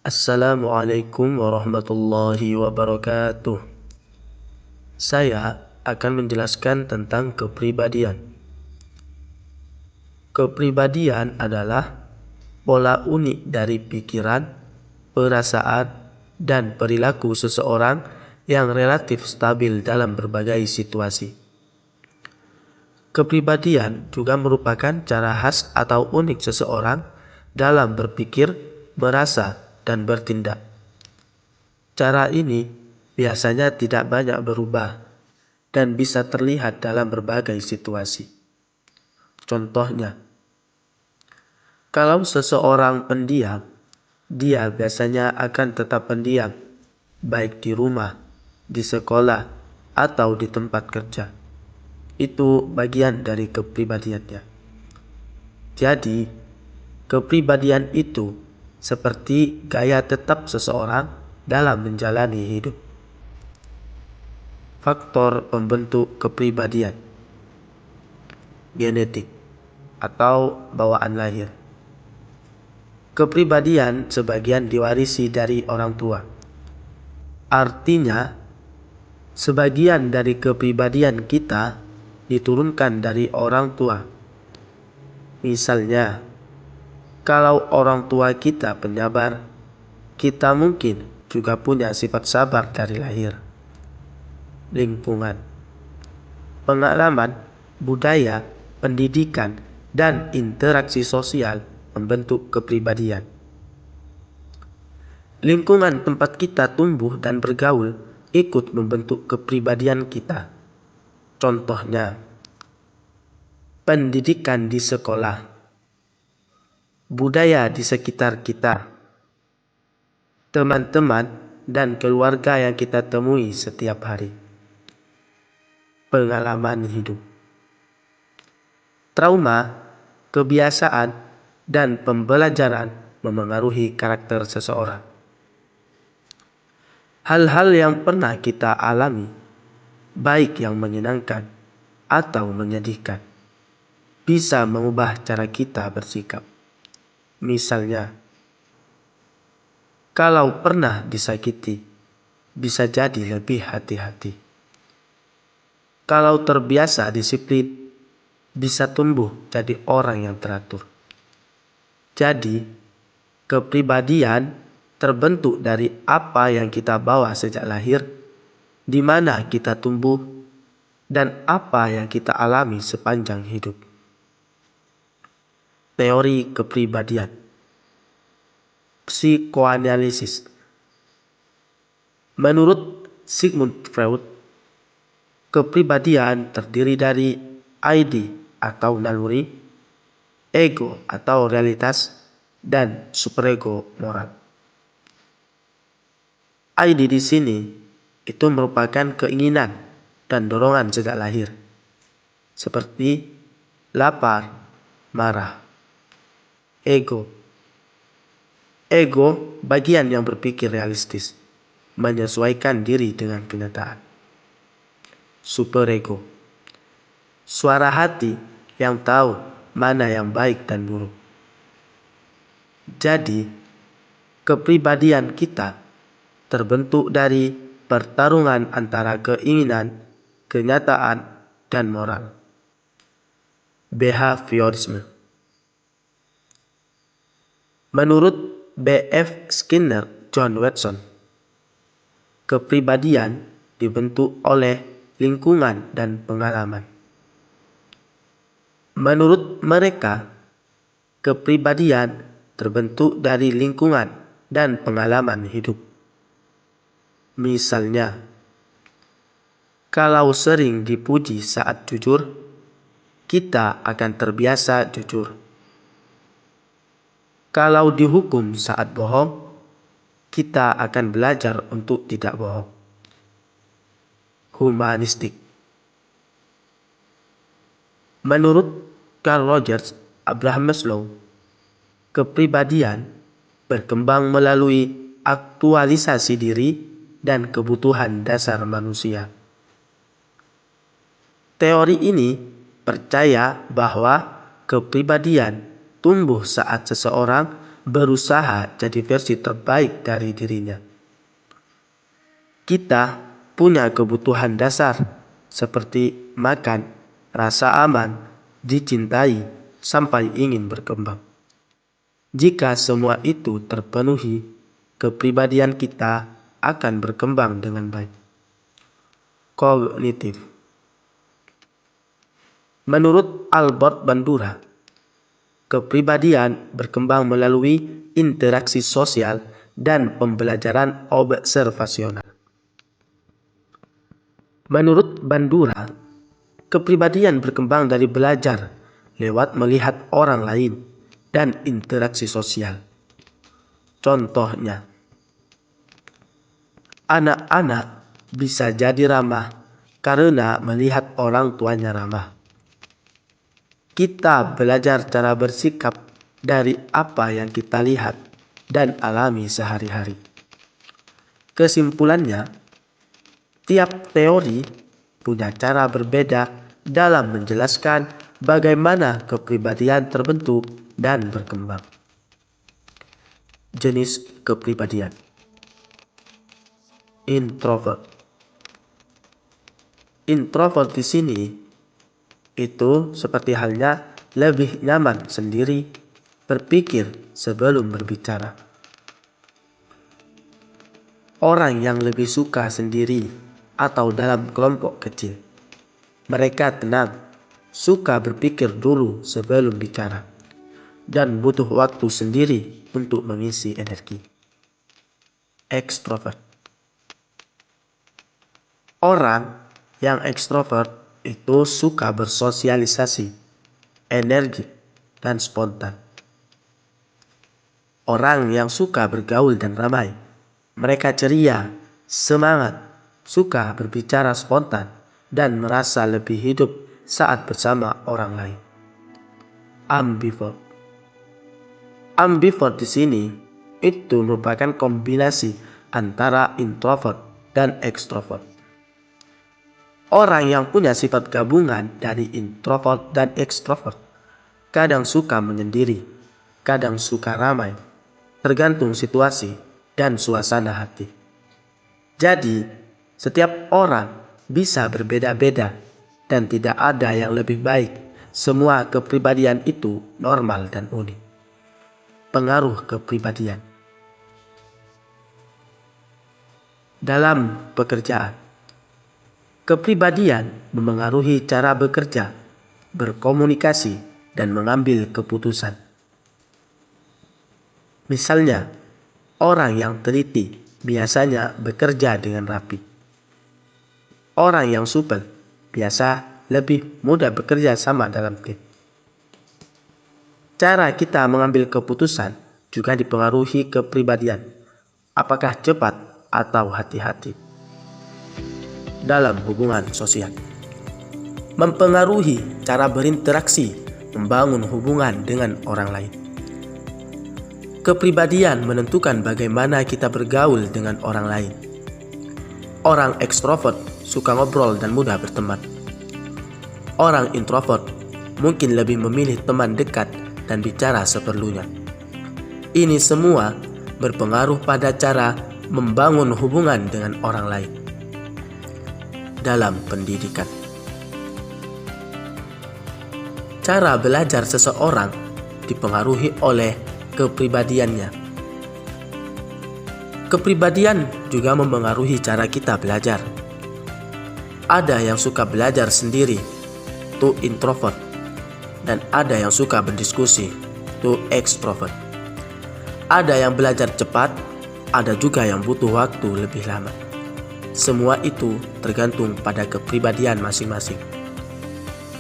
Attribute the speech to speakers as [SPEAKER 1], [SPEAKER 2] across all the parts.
[SPEAKER 1] Assalamualaikum warahmatullahi wabarakatuh. Saya akan menjelaskan tentang kepribadian. Kepribadian adalah pola unik dari pikiran, perasaan, dan perilaku seseorang yang relatif stabil dalam berbagai situasi. Kepribadian juga merupakan cara khas atau unik seseorang dalam berpikir, merasa, dan bertindak. Cara ini biasanya tidak banyak berubah dan bisa terlihat dalam berbagai situasi. Contohnya, kalau seseorang pendiam, dia biasanya akan tetap pendiam, baik di rumah, di sekolah, atau di tempat kerja. Itu bagian dari kepribadiannya. Jadi, kepribadian itu seperti gaya tetap seseorang dalam menjalani hidup. Faktor pembentuk kepribadian: genetik atau bawaan lahir. Kepribadian sebagian diwarisi dari orang tua. Artinya, sebagian dari kepribadian kita diturunkan dari orang tua. Misalnya, kalau orang tua kita penyabar, kita mungkin juga punya sifat sabar dari lahir. Lingkungan, pengalaman, budaya, pendidikan, dan interaksi sosial membentuk kepribadian. Lingkungan tempat kita tumbuh dan bergaul ikut membentuk kepribadian kita. Contohnya, pendidikan di sekolah, budaya di sekitar kita, teman-teman dan keluarga yang kita temui setiap hari. Pengalaman hidup, trauma, kebiasaan, dan pembelajaran memengaruhi karakter seseorang. Hal-hal yang pernah kita alami, baik yang menyenangkan atau menyedihkan, bisa mengubah cara kita bersikap. Misalnya, kalau pernah disakiti, bisa jadi lebih hati-hati. Kalau terbiasa disiplin, bisa tumbuh jadi orang yang teratur. Jadi, kepribadian terbentuk dari apa yang kita bawa sejak lahir, di mana kita tumbuh, dan apa yang kita alami sepanjang hidup. Teori kepribadian, psikoanalisis. Menurut Sigmund Freud, kepribadian terdiri dari ID atau naluri, ego atau realitas, dan superego moral. ID di sini itu merupakan keinginan dan dorongan sejak lahir, seperti lapar, marah. Ego bagian yang berpikir realistis, menyesuaikan diri dengan kenyataan. Superego, suara hati yang tahu mana yang baik dan buruk. Jadi, kepribadian kita terbentuk dari pertarungan antara keinginan, kenyataan, dan moral. Behaviorisme. Menurut B.F. Skinner John Watson, kepribadian dibentuk oleh lingkungan dan pengalaman. Menurut mereka, kepribadian terbentuk dari lingkungan dan pengalaman hidup. Misalnya, kalau sering dipuji saat jujur, kita akan terbiasa jujur. Kalau dihukum saat bohong, kita akan belajar untuk tidak bohong. Humanistik. Menurut Carl Rogers Abraham Maslow, kepribadian berkembang melalui aktualisasi diri dan kebutuhan dasar manusia. Teori ini percaya bahwa kepribadian tumbuh saat seseorang berusaha jadi versi terbaik dari dirinya. Kita punya kebutuhan dasar seperti makan, rasa aman, dicintai, sampai ingin berkembang. Jika semua itu terpenuhi, kepribadian kita akan berkembang dengan baik. Kognitif. Menurut Albert Bandura, kepribadian berkembang melalui interaksi sosial dan pembelajaran observasional. Menurut Bandura, kepribadian berkembang dari belajar lewat melihat orang lain dan interaksi sosial. Contohnya, anak-anak bisa jadi ramah karena melihat orang tuanya ramah. Kita belajar cara bersikap dari apa yang kita lihat dan alami sehari-hari. Kesimpulannya, tiap teori punya cara berbeda dalam menjelaskan bagaimana kepribadian terbentuk dan berkembang. Jenis kepribadian. Introvert. Introvert di sini itu seperti halnya lebih nyaman sendiri, berpikir sebelum berbicara. Orang yang lebih suka sendiri atau dalam kelompok kecil. Mereka tenang, suka berpikir dulu sebelum bicara, dan butuh waktu sendiri untuk mengisi energi. Ekstrovert. Orang yang ekstrovert itu suka bersosialisasi, energik, dan spontan. Orang yang suka bergaul dan ramai. Mereka ceria, semangat, suka berbicara spontan, dan merasa lebih hidup saat bersama orang lain. Ambivert. Ambivert di sini itu merupakan kombinasi antara introvert dan ekstrovert. Orang yang punya sifat gabungan dari introvert dan ekstrovert kadang suka menyendiri, kadang suka ramai, tergantung situasi dan suasana hati. Jadi, setiap orang bisa berbeda-beda dan tidak ada yang lebih baik. Semua kepribadian itu normal dan unik. Pengaruh kepribadian dalam pekerjaan. Kepribadian memengaruhi cara bekerja, berkomunikasi, dan mengambil keputusan. Misalnya, orang yang teliti biasanya bekerja dengan rapi. Orang yang supel biasa lebih mudah bekerja sama dalam tim. Cara kita mengambil keputusan juga dipengaruhi kepribadian. Apakah cepat atau hati-hati? Dalam hubungan sosial, mempengaruhi cara berinteraksi, membangun hubungan dengan orang lain. Kepribadian menentukan bagaimana kita bergaul dengan orang lain. Orang ekstrovert suka ngobrol dan mudah berteman. Orang introvert mungkin lebih memilih teman dekat dan bicara seperlunya. Ini semua berpengaruh pada cara membangun hubungan dengan orang lain. Dalam pendidikan, cara belajar seseorang dipengaruhi oleh kepribadiannya. Kepribadian juga memengaruhi cara kita belajar. Ada yang suka belajar sendiri, itu introvert, dan ada yang suka berdiskusi, itu ekstrovert. Ada yang belajar cepat, ada juga yang butuh waktu lebih lama. Semua itu tergantung pada kepribadian masing-masing.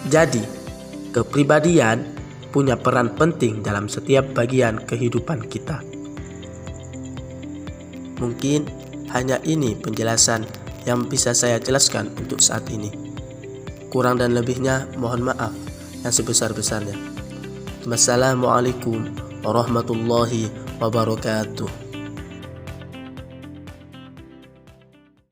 [SPEAKER 1] Jadi, kepribadian punya peran penting dalam setiap bagian kehidupan kita. Mungkin hanya ini penjelasan yang bisa saya jelaskan untuk saat ini. Kurang dan lebihnya mohon maaf yang sebesar-besarnya. Wassalamualaikum warahmatullahi wabarakatuh.